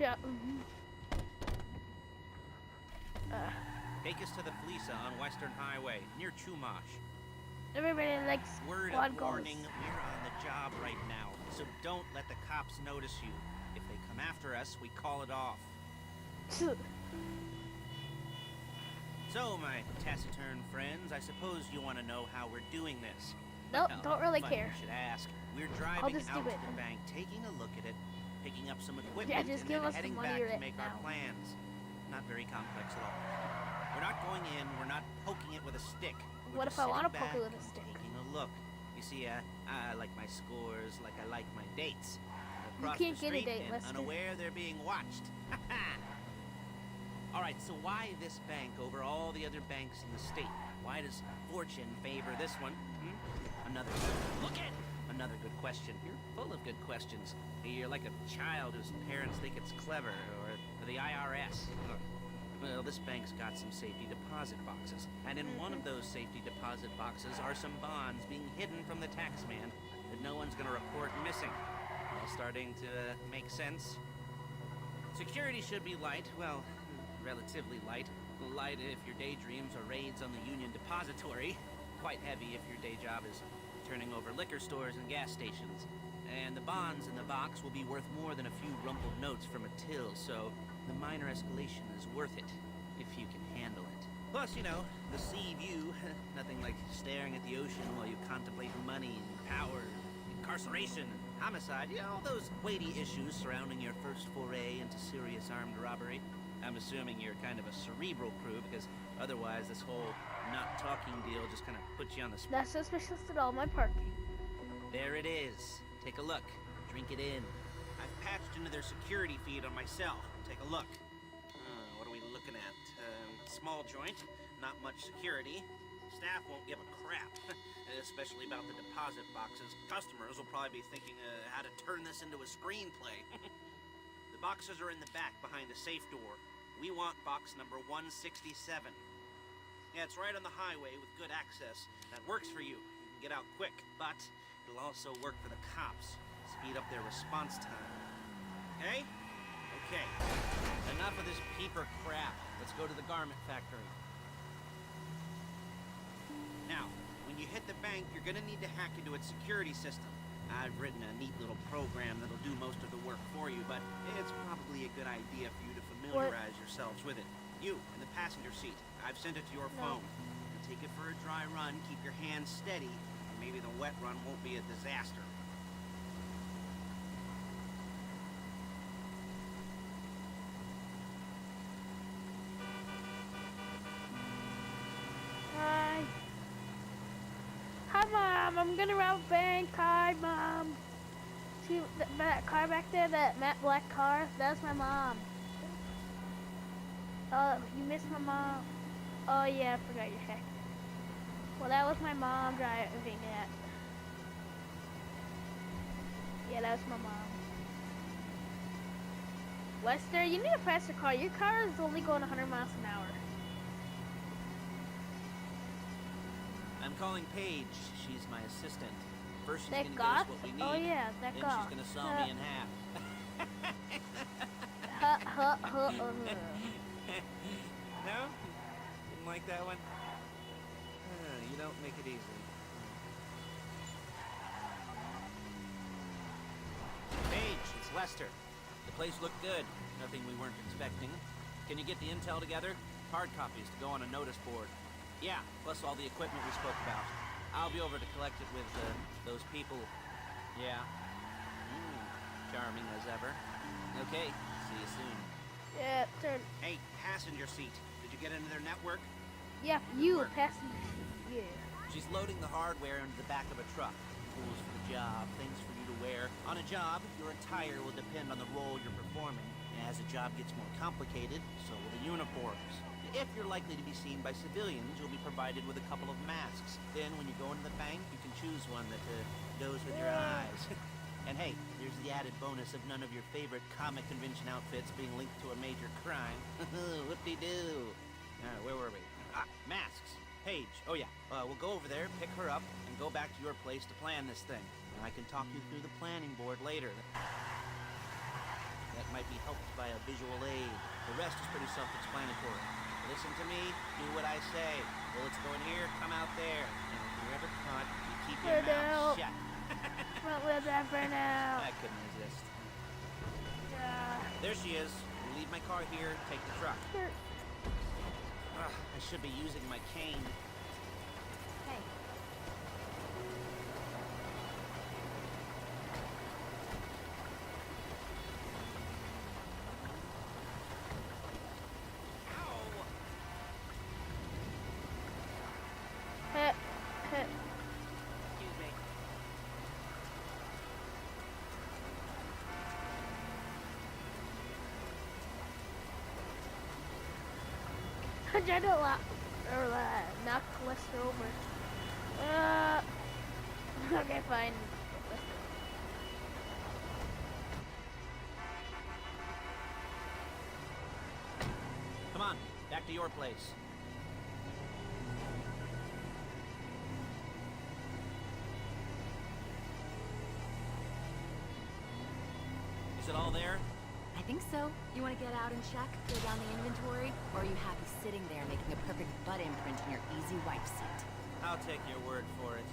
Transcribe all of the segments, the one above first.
Yeah. Take us to the Felisa on Western Highway, near Chumash. Everybody likes Word squad of goals. warning, we're on the job right now, so don't let the cops notice you. If they come after us, we call it off. So, my taciturn friends, I suppose you want to know how we're doing this. Nope, Well, don't really funny care. You should ask. We're driving just do out to it. the bank, taking a look at it, picking up some equipment, Yeah, just and give then us the heading money back to right make now. our plans. Not very complex at all. We're not going in, we're not poking it with a stick. We're What just if I wanna sitting poke it back with a and stick? Taking a look. You see, I like my scores like I like my dates. You Across can't the get a street date, and Lester. unaware they're being watched. All right, so why this bank over all the other banks in the state? Why does fortune favor this one? Another good question. You're full of good questions. You're like a child whose parents think it's clever, or the IRS. Look, well, this bank's got some safety deposit boxes, and in one of those safety deposit boxes are some bonds being hidden from the tax man that no one's gonna report missing. All starting to make sense? Security should be light, well, relatively light. Light if your daydreams are raids on the Union Depository. Quite heavy if your day job is turning over liquor stores and gas stations. And the bonds in the box will be worth more than a few rumpled notes from a till, so the minor escalation is worth it, if you can handle it. Plus, you know, the sea view, nothing like staring at the ocean while you contemplate money and power, incarceration, and homicide, all those weighty issues surrounding your first foray into serious armed robbery. I'm assuming you're kind of a cerebral crew, because otherwise this whole not talking deal just kind of puts you on the spot. That's suspicious at all my parking. There it is. Take a look. Drink it in. I've patched into their security feed on my cell. Take a look. What are we looking at? Small joint, not much security. Staff won't give a crap, especially about the deposit boxes. Customers will probably be thinking how to turn this into a screenplay. The boxes are in the back behind the safe door. We want box number 167. Yeah, it's right on the highway with good access. That works for you. You can get out quick, but it'll also work for the cops. Speed up their response time. Okay? Okay. Enough of this peeper crap. Let's go to the garment factory. Now, when you hit the bank, you're gonna need to hack into its security system. I've written a neat little program that'll do most of the work for you, but it's probably a good idea for you to familiarize yourselves with it. You, in the passenger seat, I've sent it to your phone. Now take it for a dry run, keep your hands steady, and maybe the wet run won't be a disaster. Hi. Hi, Mom. I'm gonna rob a bank. Hi, Mom. See that car back there? That matte black car? That's my mom. Oh, you missed my mom. Oh, yeah, I forgot your heck. Well, that was my mom driving it. Yeah, that was my mom. Lester, you need to pass your car. Your car is only going 100 miles an hour. I'm calling Paige. She's my assistant. First she's That gonna get us what we need. Oh, yeah, that then goth. she's gonna saw me in half. No? Didn't like that one? You don't make it easy. Paige, it's Lester. The place looked good. Nothing we weren't expecting. Can you get the intel together? Hard copies to go on a notice board. Yeah, plus all the equipment we spoke about. I'll be over to collect it with those people. Yeah. Charming as ever. Okay, see you soon. Yeah, turn. Hey, passenger seat. Did you get into their network? Yeah, you passenger. Yeah. She's loading the hardware into the back of a truck. Tools for the job, things for you to wear. On a job, your attire will depend on the role you're performing. And as the job gets more complicated, so will the uniforms. If you're likely to be seen by civilians, you'll be provided with a couple of masks. Then, when you go into the bank, you can choose one that goes with your eyes. And hey, here's the added bonus of none of your favorite comic convention outfits being linked to a major crime. Whoop-de-doo. Where were we? Masks. Paige. Oh yeah, we'll go over there, pick her up, and go back to your place to plan this thing. And I can talk you through the planning board later. That might be helped by a visual aid. The rest is pretty self-explanatory. Listen to me, do what I say. Bullets go in here, come out there. And if you're ever caught, you keep your mouth shut. Won't let that burn out. I couldn't resist. Yeah. There she is. Leave my car here, take the truck. Sure. I should be using my cane. Hey. Hit. Excuse me. I tried to knock Lester over. Okay, fine. Come on, back to your place. Is it all there? I think so. You want to get out and check, go down the inventory, or are you happy sitting there making a perfect butt imprint in your easy wife seat? I'll take your word for it.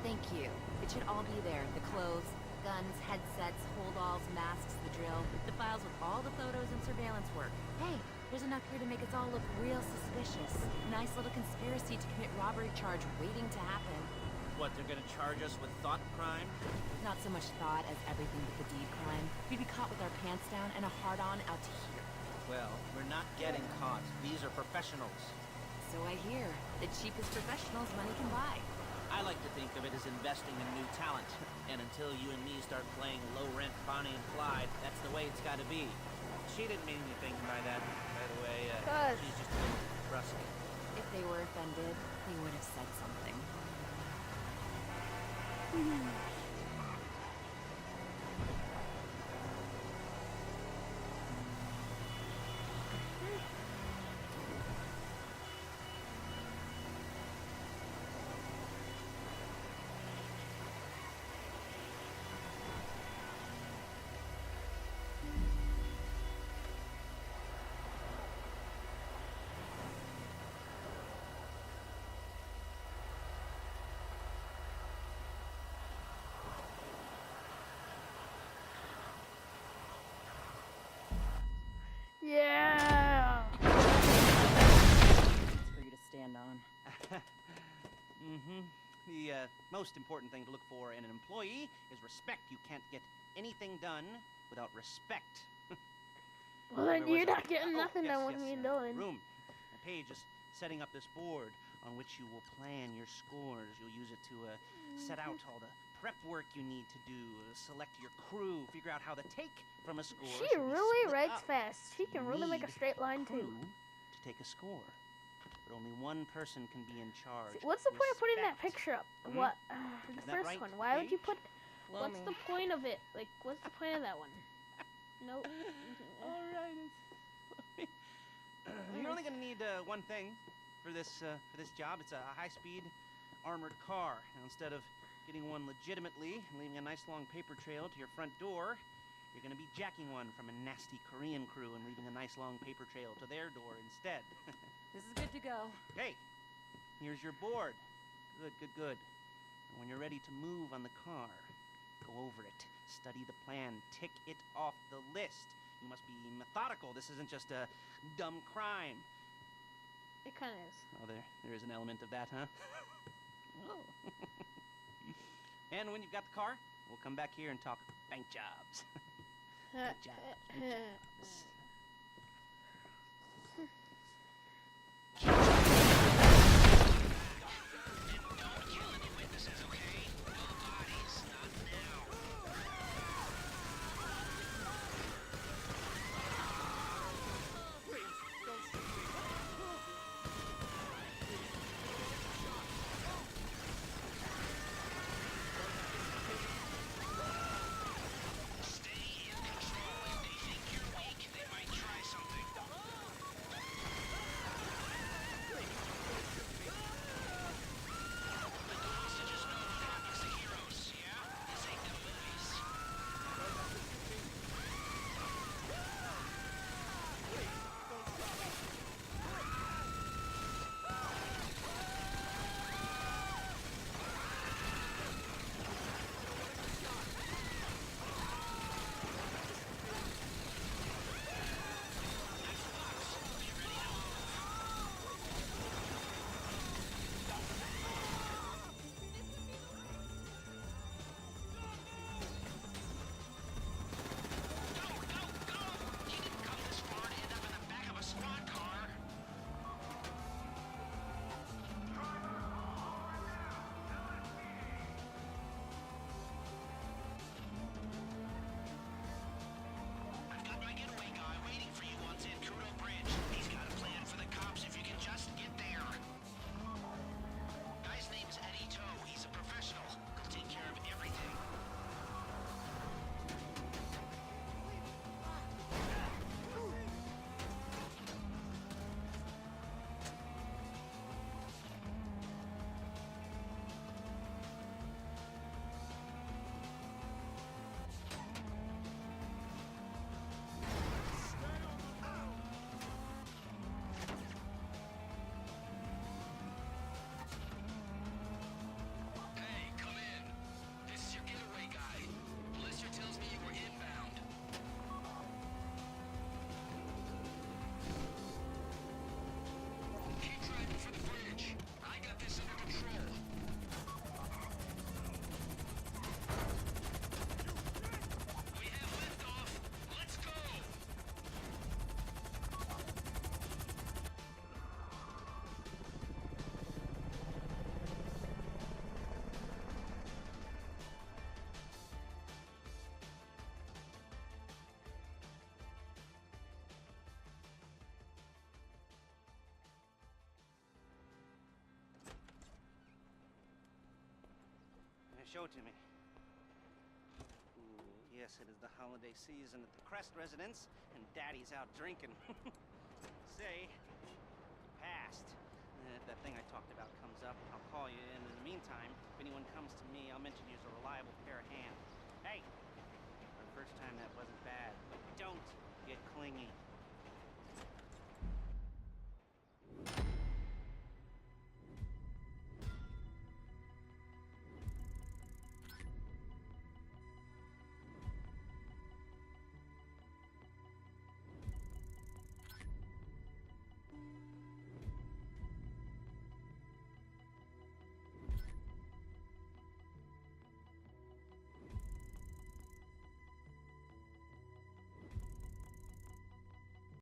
Thank you. It should all be there. The clothes, guns, headsets, holdalls, masks, the drill, the files with all the photos and surveillance work. Hey, there's enough here to make us all look real suspicious. Nice little conspiracy to commit robbery charge waiting to happen. What, they're gonna charge us with thought crime? Not so much thought as everything but the deed crime. We'd be caught with our pants down and a hard-on out to here. Well, we're not getting caught. These are professionals. So I hear. The cheapest professionals money can buy. I like to think of it as investing in new talent. And until you and me start playing low-rent Bonnie and Clyde, that's the way it's gotta be. She didn't mean anything by that, by the way. She's just a little brusque. If they were offended, they would have said something. Yeah. For you to stand on. The most important thing to look for in an employee is respect. You can't get anything done without respect. Well, then Where was you're I? not getting nothing done with me doing. Room. Paige is setting up this board on which you will plan your scores. You'll use it to set out all the prep work you need to do, select your crew, figure out how the take from a score. She should be really split writes up. fast. She can You really make a need straight line crew too. to take a score, but only one person can be in charge. What's the point of putting that Respect. picture up? Hmm? What? The Isn't that first right, one. Why would you Paige? put? What's the point of it? Like, what's the point of that one? Nope. All right. You're only gonna need one thing for this job. It's a high-speed armored car. Now, instead of getting one legitimately and leaving a nice long paper trail to your front door, you're gonna be jacking one from a nasty Korean crew and leaving a nice long paper trail to their door instead. This is good to go. Hey, here's your board. Good. And when you're ready to move on the car, go over it, study the plan, tick it off the list. You must be methodical. This isn't just a dumb crime. It kind of is. Oh, there is an element of that, huh? Oh. And when you've got the car, we'll come back here and talk bank jobs. Bank jobs. Show it to me. Ooh, yes, it is the holiday season at the Crest residence, and Daddy's out drinking. Say, you passed. If that thing I talked about comes up, I'll call you, and in the meantime, if anyone comes to me, I'll mention you as a reliable pair of hands. Hey! For the first time, that wasn't bad, but don't get clingy.